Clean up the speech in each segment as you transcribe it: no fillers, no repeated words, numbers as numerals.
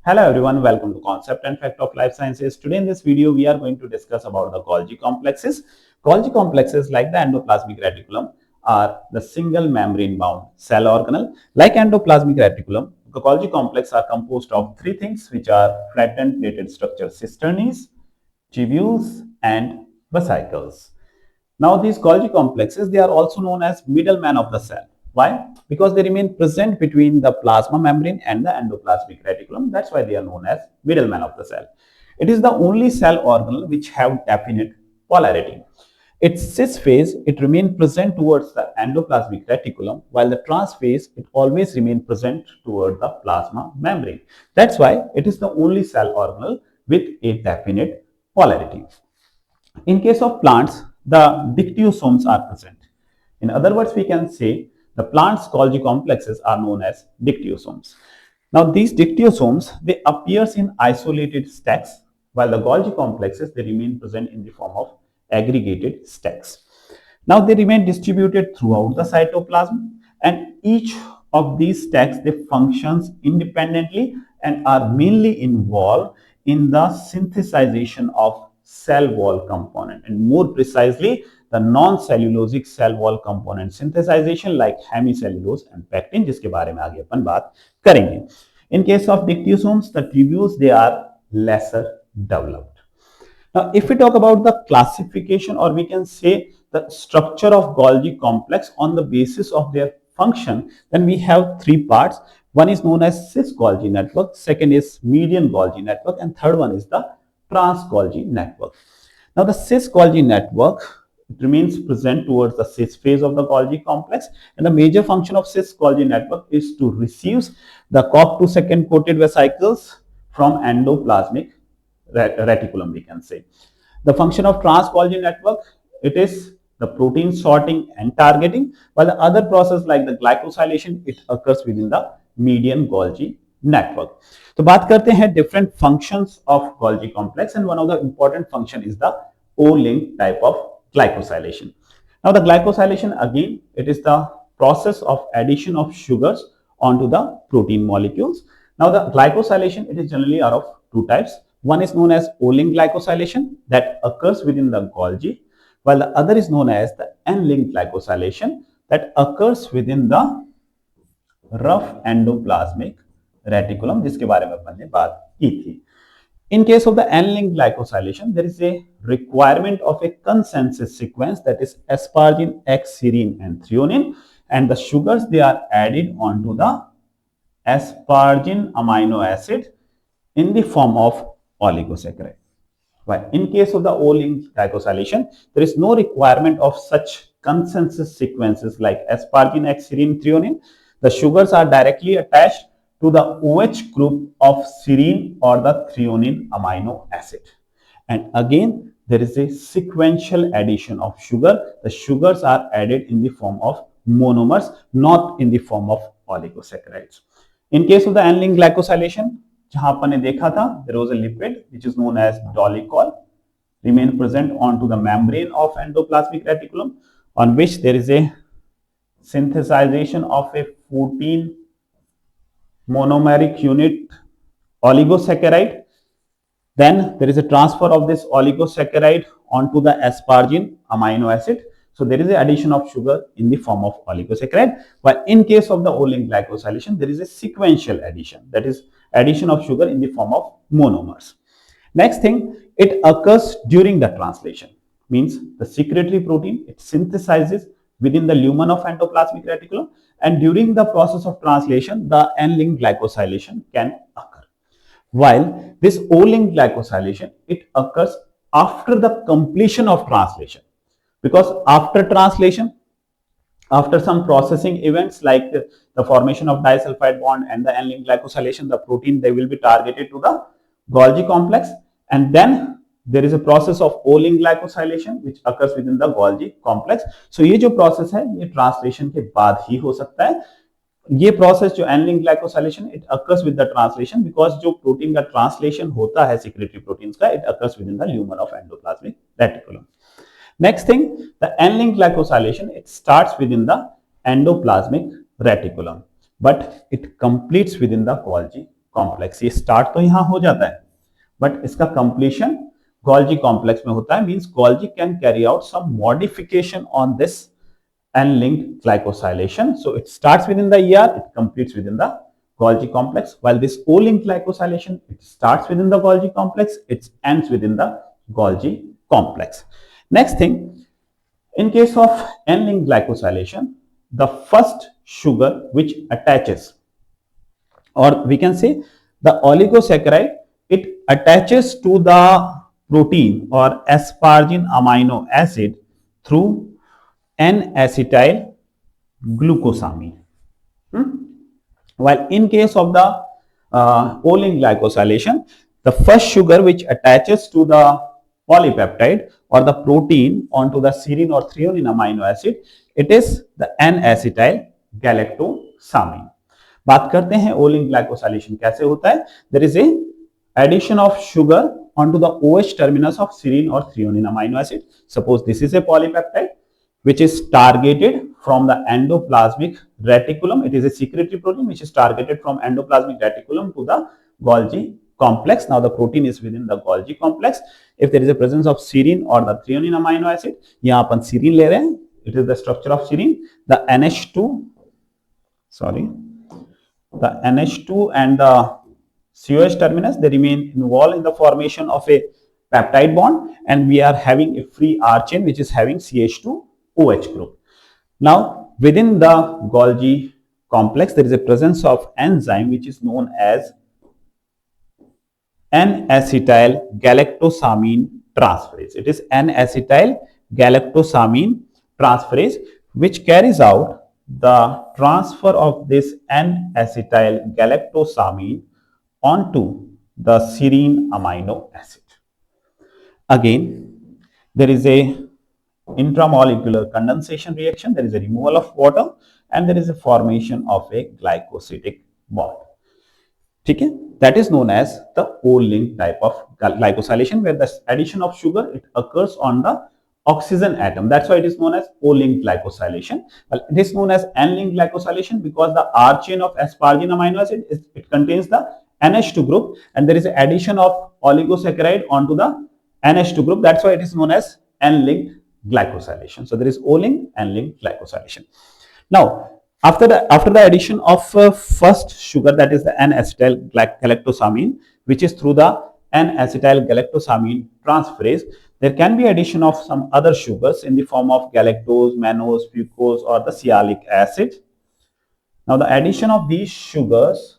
Hello everyone, welcome to Concept and Fact of Life Sciences. Today in this video, we are going to discuss about the Golgi complexes. Golgi complexes, like the endoplasmic reticulum, are the single membrane bound cell organelle. Like endoplasmic reticulum, the Golgi complex are composed of three things which are flattened plated structures: cisternes, tubules, and vesicles. Now these Golgi complexes, they are also known as middlemen of the cell. Why? Because they remain present between the plasma membrane and the endoplasmic reticulum. That's why they are known as middlemen of the cell. It is the only cell organelle which have definite polarity. Its cis phase, it remains present towards the endoplasmic reticulum, while the trans phase, it always remains present toward the plasma membrane. That's why it is the only cell organelle with a definite polarity. In case of plants, the dictyosomes are present. In other words, we can say the plant's Golgi complexes are known as dictyosomes. Now, these dictyosomes, they appears in isolated stacks, while the Golgi complexes, they remain present in the form of aggregated stacks. Now, they remain distributed throughout the cytoplasm, and each of these stacks, they functions independently and are mainly involved in the synthesization of cell wall component, and more precisely the non-cellulosic cell wall component synthesization like hemicellulose and pectin, जिसके बारे में आगे अपन बात करेंगे. In case of dictyosomes, the tubules, they are lesser developed. Now, if we talk about the classification, or we can say the structure of Golgi complex on the basis of their function, then we have three parts. One is known as cis Golgi network, second is median Golgi network, and third one is the trans Golgi network. Now, the cis Golgi network, it remains present towards the cis phase of the Golgi complex, and the major function of cis Golgi network is to receive the COP2 second coated vesicles from endoplasmic reticulum, we can say. The function of trans Golgi network, it is the protein sorting and targeting, while the other process like the glycosylation, it occurs within the median Golgi network. तो बात करते हैं different functions of Golgi complex, and one of the important function is the O-link type of glycosylation. Now the glycosylation, again, it is the process of addition of sugars onto the protein molecules. Now the glycosylation, it is generally are of two types. One is known as O-link glycosylation that occurs within the Golgi, while the other is known as the N-link glycosylation that occurs within the rough endoplasmic reticulum, जिसके बारे में अपन ने बात की थी. In case of the N-link glycosylation, there is a requirement of a consensus sequence, that is asparagine, X, serine, and threonine, and the sugars, they are added onto the asparagine amino acid in the form of oligosaccharide. While in case of the O-link glycosylation, there is no requirement of such consensus sequences like asparagine, X, serine, threonine. The sugars are directly attached to the OH group of serine or the threonine amino acid. And again, there is a sequential addition of sugar. The sugars are added in the form of monomers, not in the form of oligosaccharides. In case of the N-link glycosylation, जहां अपन ने देखा था, there was a lipid which is known as dolicol remain present onto the membrane of endoplasmic reticulum, on which there is a synthesization of a 14 monomeric unit oligosaccharide. Then there is a transfer of this oligosaccharide onto the asparagine amino acid. So there is an addition of sugar in the form of oligosaccharide. But in case of the O-link glycosylation, there is a sequential addition, that is addition of sugar in the form of monomers. Next thing, it occurs during the translation, means the secretory protein, it synthesizes within the lumen of endoplasmic reticulum, and during the process of translation, the N-link glycosylation can occur. While this O-link glycosylation, it occurs after the completion of translation, because after translation, after some processing events like the formation of disulfide bond and the N-link glycosylation, the protein, they will be targeted to the Golgi complex, and then there is a process of O-link glycosylation which occurs within the Golgi complex. So ये जो process है, ये translation के बाद ही हो सकता है. ये process जो N-link glycosylation, it occurs with the translation, because जो protein का translation होता है secretory proteins का, it occurs within the lumen of endoplasmic reticulum. Next thing, the N-link glycosylation, it starts within the endoplasmic reticulum, but it completes within the Golgi complex. ये start तो यहाँ हो जाता है बट इसका कंप्लीशन गोल्जी कॉम्प्लेक्स में होता है। Means Golgi can carry out some modification on this N-linked glycosylation. So it starts within the ER, it completes within the Golgi complex. While this O-linked glycosylation, it starts within the Golgi complex, it ends within the Golgi complex. Next thing, in case of N-linked glycosylation, the first sugar which attaches, or we can say the oligosaccharide, it attaches to the protein or asparagine amino acid through N-acetyl glucosamine. While in case of the O-linked glycosylation, the first sugar which attaches to the polypeptide or the protein onto the serine or threonine amino acid, it is the N-acetyl galactosamine. बात करते हैं O-linked glycosylation कैसे होता है. There is a addition of sugar onto the OH terminus of serine or threonine amino acid. Suppose this is a polypeptide which is targeted from the endoplasmic reticulum. It is a secretory protein which is targeted from endoplasmic reticulum to the Golgi complex. Now the protein is within the Golgi complex. If there is a presence of serine or the threonine amino acid, यहाँ अपन serine ले रहे हैं. It is the structure of serine. The NH2 and the COH terminus, they remain involved in the formation of a peptide bond, and we are having a free R chain which is having CH2OH group. Now within the Golgi complex there is a presence of enzyme which is known as N-acetyl galactosamine transferase. It is N-acetyl galactosamine transferase which carries out the transfer of this N-acetyl galactosamine onto the serine amino acid. Again, there is a intramolecular condensation reaction, there is a removal of water, and there is a formation of a glycosidic bond. Okay? That is known as the O-linked type of glycosylation, where the addition of sugar, it occurs on the oxygen atom. That's why it is known as O-linked glycosylation. Well, it is known as N-linked glycosylation because the R chain of asparagine amino acid, it contains the NH2 group, and there is an addition of oligosaccharide onto the NH2 group. That's why it is known as N-linked glycosylation. So there is O-linked, N-linked glycosylation. Now, after the addition of first sugar, that is the N-acetyl galactosamine, which is through the N-acetyl galactosamine transferase, there can be addition of some other sugars in the form of galactose, mannose, fucose, or the sialic acid. Now, the addition of these sugars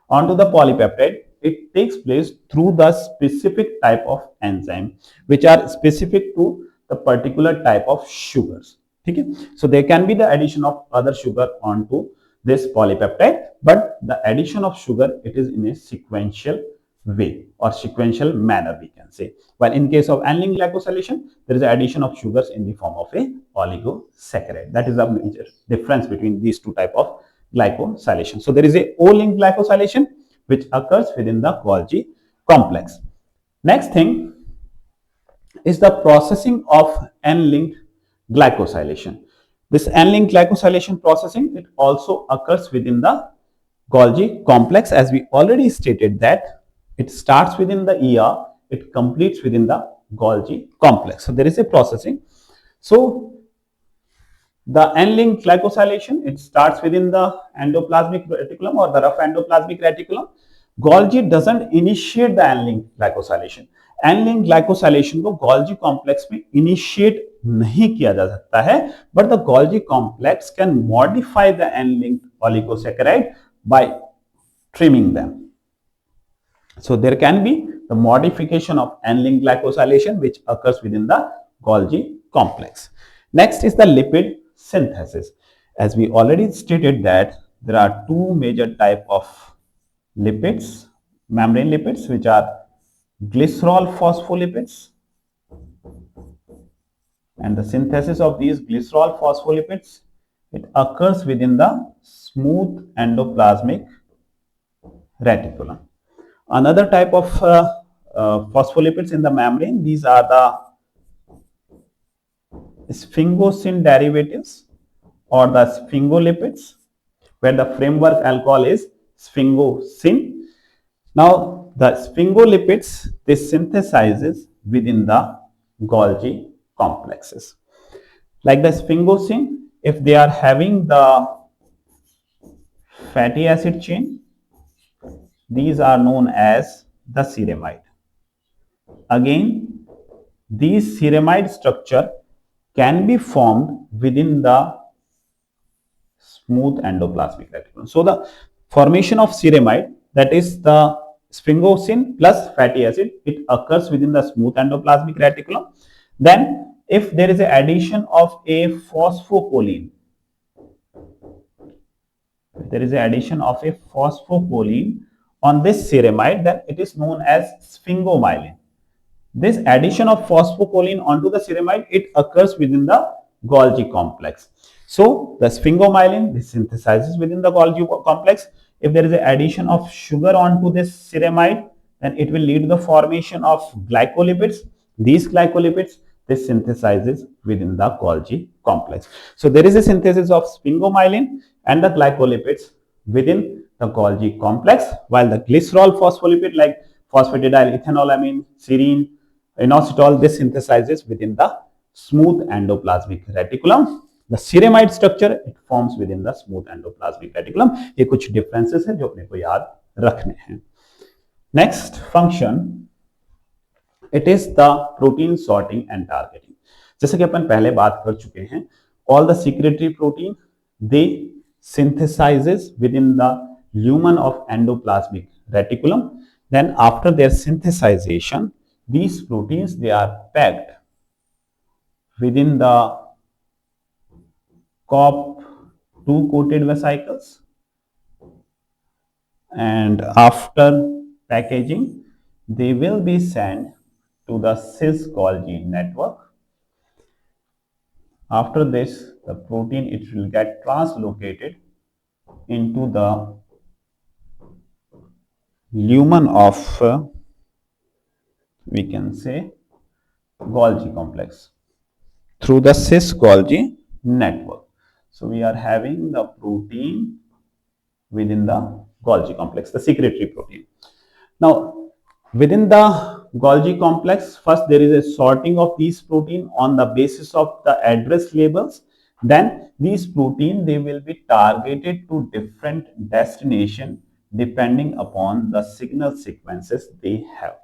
onto the polypeptide, it takes place through the specific type of enzyme which are specific to the particular type of sugars. Okay? So there can be the addition of other sugar onto this polypeptide, but the addition of sugar, it is in a sequential way or sequential manner, we can say. While in case of N-linked glycosylation, there is an addition of sugars in the form of a oligosaccharide. That is the major difference between these two types of glycosylation. So there is a O-linked glycosylation which occurs within the Golgi complex. Next thing is the processing of N-linked glycosylation. This N-linked glycosylation processing, it also occurs within the Golgi complex, as we already stated that it starts within the ER, it completes within the Golgi complex. So there is a processing. So the N-linked glycosylation, it starts within the endoplasmic reticulum or the rough endoplasmic reticulum. Golgi doesn't initiate the N-linked glycosylation. N-linked glycosylation को Golgi complex में initiate नहीं किया जा सकता है, but the Golgi complex can modify the N-linked oligosaccharide by trimming them. So there can be the modification of N-linked glycosylation which occurs within the Golgi complex. Next is the lipid synthesis. As we already stated that there are two major types of lipids, membrane lipids, which are glycerol phospholipids, and the synthesis of these glycerol phospholipids, it occurs within the smooth endoplasmic reticulum. Another type of phospholipids in the membrane, these are the sphingosine derivatives or the sphingolipids, where the framework alcohol is sphingosine. Now the sphingolipids, they synthesizes within the Golgi complexes. Like the sphingosine, if they are having the fatty acid chain, these are known as the ceramide. Again, these ceramide structure can be formed within the smooth endoplasmic reticulum. So the formation of ceramide, that is the sphingosine plus fatty acid, it occurs within the smooth endoplasmic reticulum. Then if there is an addition of a phosphocholine, on this ceramide, then it is known as sphingomyelin. This addition of phosphocholine onto the ceramide, it occurs within the Golgi complex. So the sphingomyelin, this synthesizes within the Golgi complex. If there is an addition of sugar onto this ceramide, then it will lead to the formation of glycolipids. These glycolipids, this synthesizes within the Golgi complex. So there is a synthesis of sphingomyelin and the glycolipids within the Golgi complex, while the glycerol phospholipid like phosphatidyl ethanolamine, serine, inositol, this synthesizes within the smooth endoplasmic reticulum. The ceramide structure, it forms within the smooth endoplasmic reticulum. ये कुछ differences हैं जो अपने को याद रखने हैं. Next function, it is the protein sorting and targeting. जैसे कि अपन पहले बात कर चुके हैं, all the secretory protein, they synthesizes within the lumen of endoplasmic reticulum. Then after their synthesization, these proteins, they are packed within the COP2 coated vesicles, and after packaging, they will be sent to the cis Golgi network. After this, the protein, it will get translocated into the lumen of we can say Golgi complex through the cis Golgi network. So we are having the protein within the Golgi complex, the secretory protein. Now within the Golgi complex, first there is a sorting of these protein on the basis of the address labels. Then these protein, they will be targeted to different destination depending upon the signal sequences they have.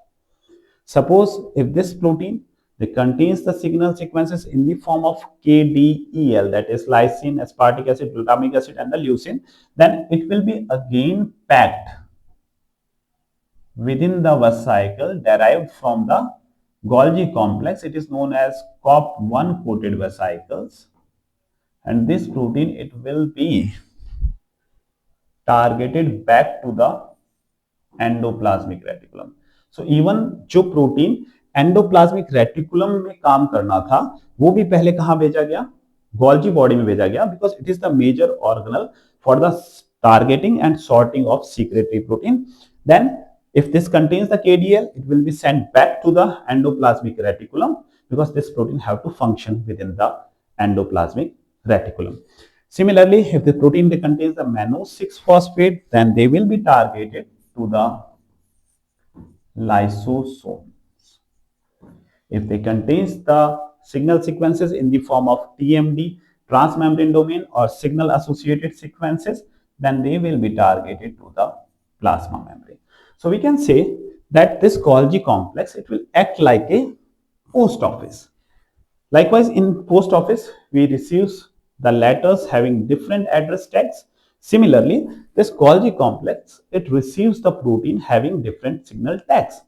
Suppose if this protein, it contains the signal sequences in the form of KDEL, that is lysine, aspartic acid, glutamic acid, and the leucine, then it will be again packed within the vesicle derived from the Golgi complex. It is known as COP1 coated vesicles, and this protein, it will be targeted back to the endoplasmic reticulum. So even जो protein endoplasmic reticulum में काम करना था, वो भी पहले कहां भेजा गया? गोल्जी बॉडी में भेजा गया, because it is the major organelle for the targeting and sorting of secretory protein. Then if this contains the KDL, it will be sent back to the endoplasmic reticulum, because this protein have to function within the endoplasmic reticulum. Similarly, if the protein contains the Mannose-6-Phosphate, then they will be targeted to the lysosomes. If they contains the signal sequences in the form of TMD, transmembrane domain, or signal associated sequences, then they will be targeted to the plasma membrane. So we can say that this Golgi complex, it will act like a post office. Likewise, in post office, we receive the letters having different address tags. Similarly, this Golgi complex, it receives the protein having different signal tags,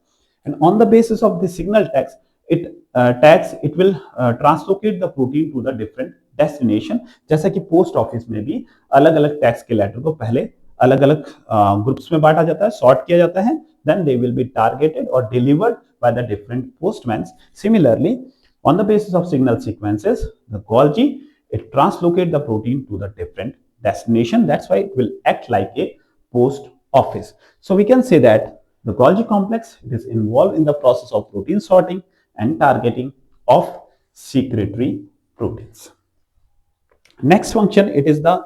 and on the basis of the signal tags, it will translocate the protein to the different destination. जैसा कि post office में भी अलग अलग tags के letter को पहले अलग अलग ग्रुप्स में बांटा जाता है, सॉर्ट किया जाता है, then they will be targeted or delivered by the different postmen. Similarly, on the basis of signal sequences, the Golgi, it translocate the protein to the different destination. That's why it will act like a post office. So we can say that the Golgi complex, it is involved in the process of protein sorting and targeting of secretory proteins. Next function, it is the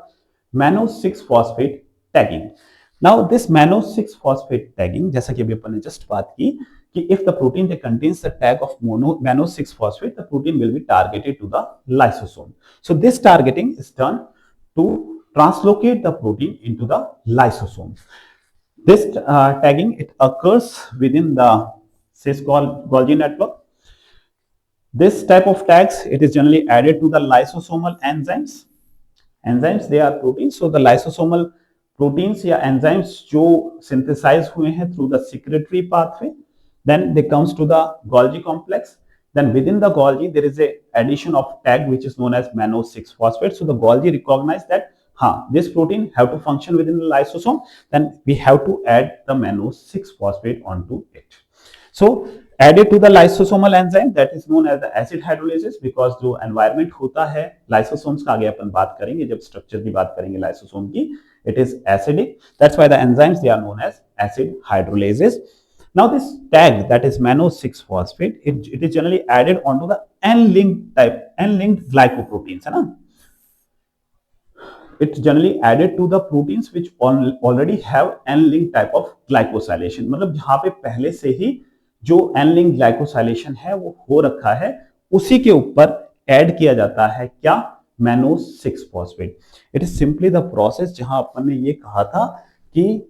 Mannose-6-Phosphate tagging. Now this Mannose-6-Phosphate tagging, जैसा कि अभी अपन ने just बात की कि if the protein that contains the tag of Mannose-6-Phosphate, the protein will be targeted to the lysosome. So this targeting is done to translocate the protein into the lysosome. This tagging, it occurs within the Golgi network. This type of tags, it is generally added to the lysosomal enzymes. Enzymes, they are proteins. So the lysosomal proteins या enzymes जो synthesize हुए हैं through the secretory pathway, then they comes to the Golgi complex. Then within the Golgi, there is a addition of tag which is known as Mannose-6-Phosphate. So the Golgi recognize that this protein have to function within the lysosome. Then we have to add the Mannose-6-Phosphate onto it. So added to the lysosomal enzyme that is known as the acid hydrolysis, because जो environment होता है lysosomes का, आगे अपन बात करेंगे जब structure की बात करेंगे lysosome की, it is acidic. That's why the enzymes, they are known as acid hydrolases. Now this tag, that is Mannose-6-Phosphate, it is generally added onto the N-linked glycoproteins, है ना? It's generally added to the proteins which already have N-linked type of glycosylation. मतलब जहाँ पे पहले से ही जो N-linked glycosylation है वो हो रखा है, उसी के ऊपर ऐड किया जाता है क्या? Mannose-6-Phosphate. It is simply the process जहां अपन ने ये कहा था कि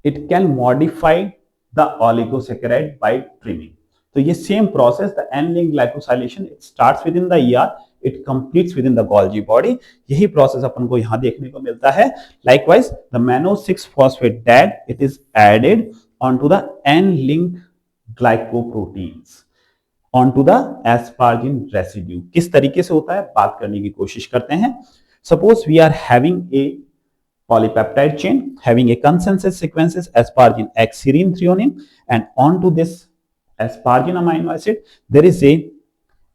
it can modify the oligosaccharide by trimming. तो ये same process, the N-linked glycosylation, it starts within the ER, it completes within the Golgi body. यही प्रोसेस अपन को यहाँ देखने को मिलता है. Likewise, the Mannose-6-Phosphate tag, it is added onto the N-linked glycoproteins, onto the asparagine residue. किस तरीके से होता है बात करने की कोशिश करते हैं. Suppose we are having a polypeptide chain having a consensus sequences asparagine X serine threonine, and onto this asparagine amino acid there is a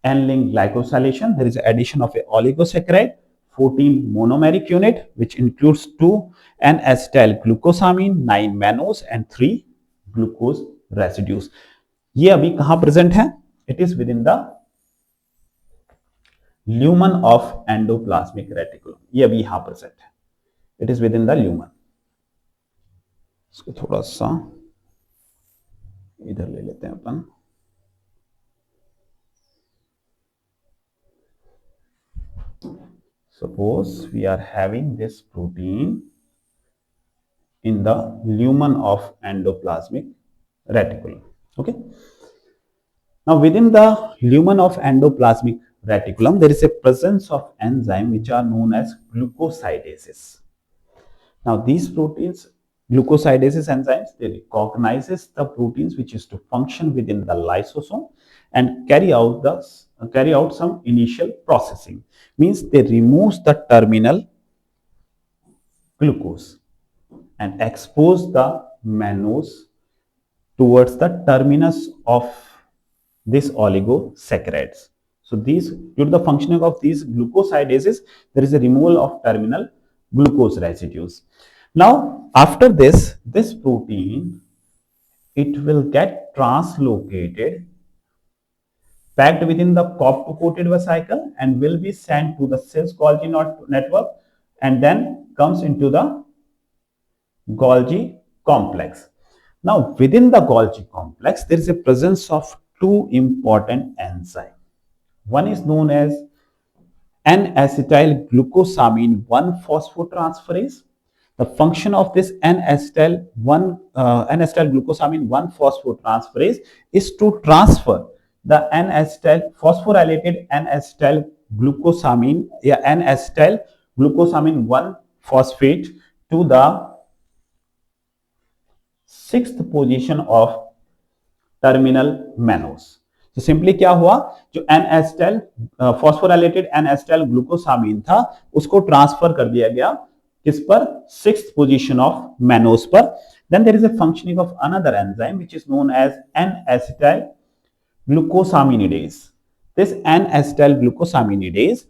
N-linked glycosylation. There is addition of a oligosaccharide 14 monomeric unit which includes 2 N-acetyl glucosamine, 9 mannose and 3 glucose residues. ये अभी कहां present है? It is within the lumen of endoplasmic reticulum. ये अभी यहां present है. It is within the lumen. इसको थोड़ा सा इधर ले लेते हैं अपन. Suppose we are having this protein in the lumen of endoplasmic reticulum. Okay. Now within the lumen of endoplasmic reticulum, there is a presence of enzyme which are known as glucosidases. Now these proteins, glucosidases enzymes, they recognizes the proteins which is to function within the lysosome and carry out some initial processing. Means they removes the terminal glucose and expose the mannose towards the terminus of this oligosaccharides. So these, due to the functioning of these glucosidases, there is a removal of terminal glucose residues. Now after this protein, it will get translocated, packed within the coated vesicle and will be sent to the cell's Golgi network and then comes into the Golgi complex. Now within the Golgi complex, there is a presence of two important enzymes. One is known as N-acetyl glucosamine 1 phosphotransferase. The function of this N-acetyl glucosamine 1 phosphotransferase is to transfer the phosphorylated N-acetyl glucosamine N-acetyl glucosamine 1 phosphate to the 6th position of terminal mannose. तो simply क्या हुआ, जो N-acetyl phosphorylated N-acetyl glucosamine था उसको transfer कर दिया गया किस पर? 6th position of mannose पर. Then there is a functioning of another enzyme which is known as N-acetyl glucosaminidase. This N-acetyl glucosaminidase,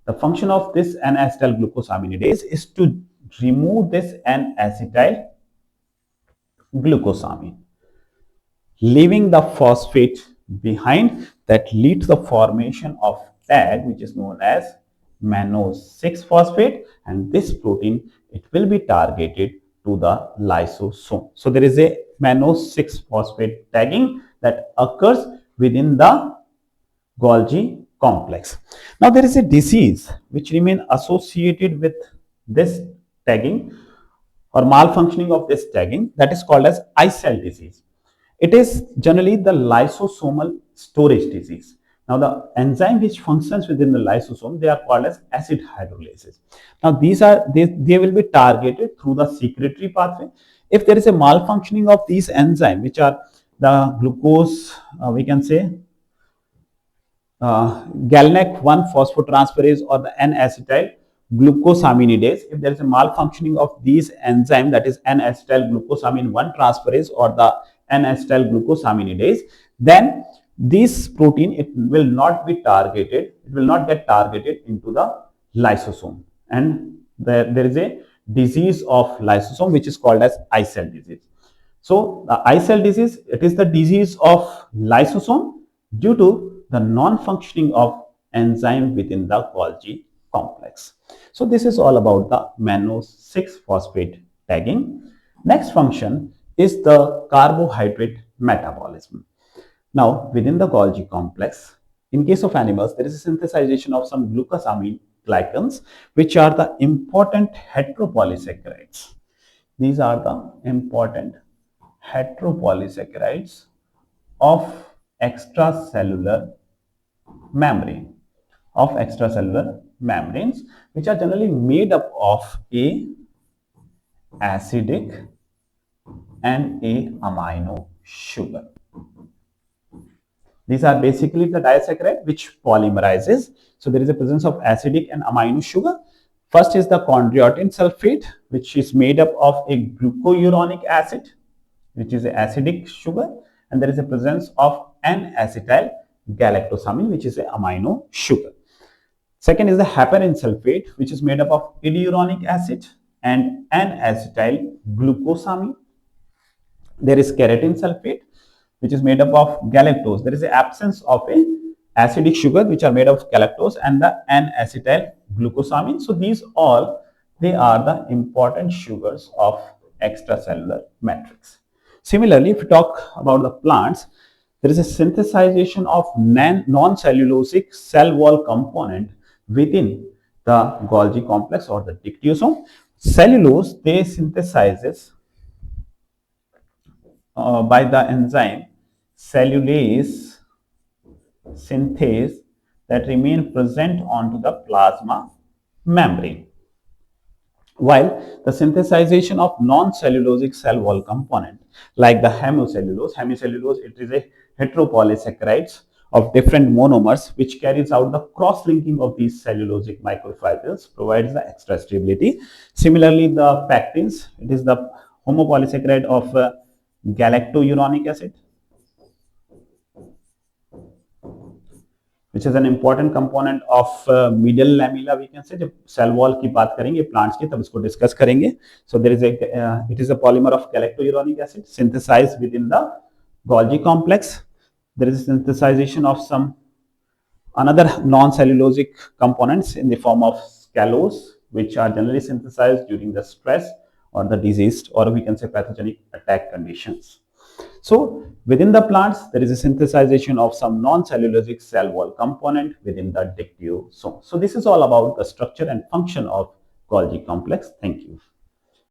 the function of this N-acetyl glucosaminidase is to remove this N-acetyl glucosamine, leaving the phosphate behind, that leads to the formation of tag which is known as Mannose-6-Phosphate, and this protein, it will be targeted to the lysosome. So there is a Mannose-6-Phosphate tagging that occurs within the Golgi complex. Now there is a disease which remain associated with this tagging or malfunctioning of this tagging, that is called as eye cell disease. It is generally the lysosomal storage disease. Now the enzyme which functions within the lysosome, they are called as acid hydrolases. Now they will be targeted through the secretory pathway. If there is a malfunctioning of these enzymes, which are the glucose, we can say galnac 1 phosphotransferase or the N-acetyl glucosaminidase. If there is a malfunctioning of these enzyme, that is N-acetyl glucosamine 1 transferase or the N-acetyl glucosaminidase, then this protein, it will not be targeted, it will not get targeted into the lysosome, and there is a disease of lysosome which is called as eye cell disease. So the eye cell disease, it is the disease of lysosome due to the non-functioning of enzyme within the Golgi complex. So this is all about the Mannose-6-Phosphate tagging. Next function is the carbohydrate metabolism. Now within the Golgi complex, in case of animals, there is a synthesization of some glucosamine glycans, which are the important heteropolysaccharides. These are the important heteropolysaccharides of extracellular membranes, which are generally made up of a acidic and a amino sugar. These are basically the disaccharide which polymerizes. So there is a presence of acidic and amino sugar. First is the chondroitin sulfate, which is made up of a glucouronic acid, which is an acidic sugar, and there is a presence of N-acetyl galactosamine, which is an amino sugar. Second is the heparin sulfate, which is made up of idiuronic acid and N-acetyl glucosamine. There is keratin sulfate, which is made up of galactose. There is an absence of a acidic sugar, which are made of galactose and the N-acetyl glucosamine. So these all, they are the important sugars of extracellular matrix. Similarly, if we talk about the plants, there is a synthesization of non-cellulosic cell wall component within the Golgi complex or the dictyosome. Cellulose, they synthesizes by the enzyme cellulase synthase that remain present onto the plasma membrane. While the synthesization of non-cellulosic cell wall component like the hemicellulose, it is a heteropolysaccharides of different monomers which carries out the cross-linking of these cellulosic microfibrils, provides the extra stability. Similarly, the pectins, it is the homopolysaccharide of galactouronic acid, which is an important component of medial lamella, we can say. जब cell wall की बात करेंगे plants की तब इसको discuss करेंगे. So there is it is a polymer of galactouronic acid synthesized within the Golgi complex. There is a synthesization of some another non-cellulosic components in the form of scalose, which are generally synthesized during the stress or the diseased, or we can say pathogenic attack conditions. So within the plants, there is a synthesization of some non-cellulosic cell wall component within the dictyosome. So this is all about the structure and function of Golgi complex. Thank you.